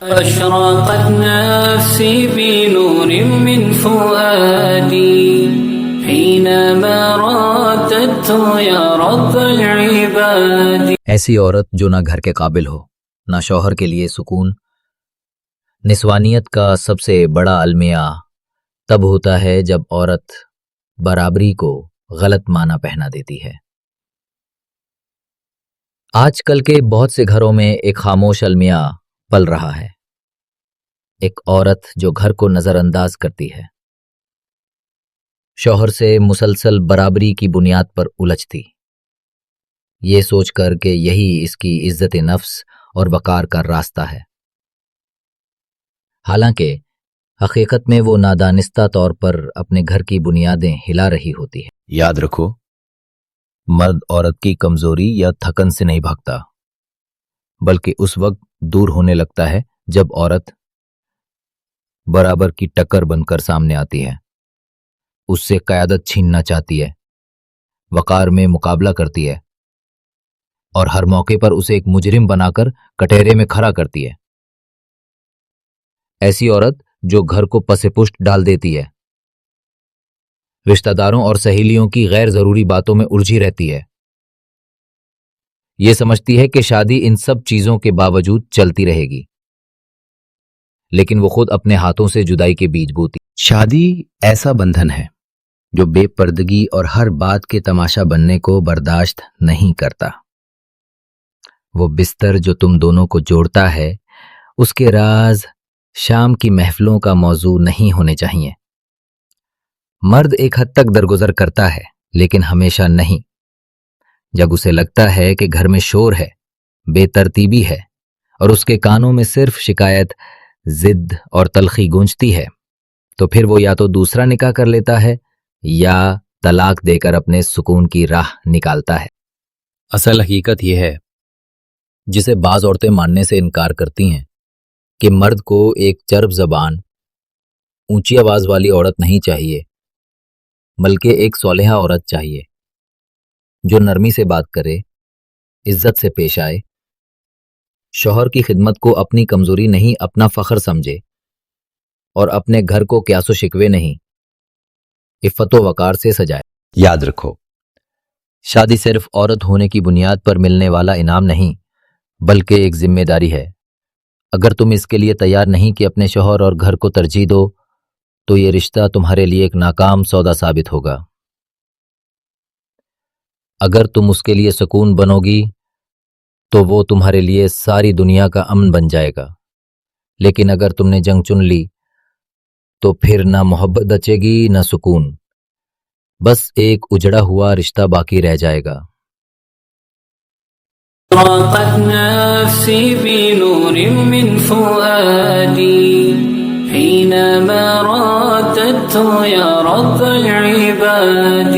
أشرقت نفسي بنور من فؤادي حينما رددت يا رب العباد. ایسی عورت جو نہ گھر کے قابل ہو نہ شوہر کے لیے سکون. نسوانیت کا سب سے بڑا المیہ تب ہوتا ہے جب عورت برابری کو غلط معنی پہنا دیتی ہے. آج کل کے بہت سے گھروں میں ایک خاموش المیہ پل رہا ہے. ایک عورت جو گھر کو نظر انداز کرتی ہے، شوہر سے مسلسل برابری کی بنیاد پر الجھتی، یہ سوچ کر کہ یہی اس کی عزت نفس اور وقار کا راستہ ہے. حالانکہ حقیقت میں وہ نادانستہ طور پر اپنے گھر کی بنیادیں ہلا رہی ہوتی ہے. یاد رکھو، مرد عورت کی کمزوری یا تھکن سے نہیں بھاگتا، بلکہ اس وقت دور ہونے لگتا ہے جب عورت برابر کی ٹکر بن کر سامنے آتی ہے، اس سے قیادت چھیننا چاہتی ہے، وقار میں مقابلہ کرتی ہے اور ہر موقع پر اسے ایک مجرم بنا کر کٹہرے میں کھڑا کرتی ہے. ایسی عورت جو گھر کو پس پشت ڈال دیتی ہے، رشتہ داروں اور سہیلیوں کی غیر ضروری باتوں میں الجھی رہتی ہے، یہ سمجھتی ہے کہ شادی ان سب چیزوں کے باوجود چلتی رہے گی، لیکن وہ خود اپنے ہاتھوں سے جدائی کے بیج بوتی. شادی ایسا بندھن ہے جو بے پردگی اور ہر بات کے تماشا بننے کو برداشت نہیں کرتا. وہ بستر جو تم دونوں کو جوڑتا ہے، اس کے راز شام کی محفلوں کا موضوع نہیں ہونے چاہیے. مرد ایک حد تک درگزر کرتا ہے، لیکن ہمیشہ نہیں. جب اسے لگتا ہے کہ گھر میں شور ہے، بے ترتیبی ہے اور اس کے کانوں میں صرف شکایت، ضد اور تلخی گونجتی ہے، تو پھر وہ یا تو دوسرا نکاح کر لیتا ہے یا طلاق دے کر اپنے سکون کی راہ نکالتا ہے. اصل حقیقت یہ ہے، جسے بعض عورتیں ماننے سے انکار کرتی ہیں، کہ مرد کو ایک چرب زبان، اونچی آواز والی عورت نہیں چاہیے، بلکہ ایک صالحہ عورت چاہیے جو نرمی سے بات کرے، عزت سے پیش آئے، شوہر کی خدمت کو اپنی کمزوری نہیں اپنا فخر سمجھے اور اپنے گھر کو قیاس و شکوے نہیں، عفت و وقار سے سجائے. یاد رکھو، شادی صرف عورت ہونے کی بنیاد پر ملنے والا انعام نہیں، بلکہ ایک ذمہ داری ہے. اگر تم اس کے لیے تیار نہیں کہ اپنے شوہر اور گھر کو ترجیح دو، تو یہ رشتہ تمہارے لیے ایک ناکام سودا ثابت ہوگا. اگر تم اس کے لیے سکون بنو گی تو وہ تمہارے لیے ساری دنیا کا امن بن جائے گا، لیکن اگر تم نے جنگ چن لی تو پھر نہ محبت بچے گی نہ سکون، بس ایک اجڑا ہوا رشتہ باقی رہ جائے گا. أشرقت نفسي بنور من فؤادي حينما رددت يا رب العباد.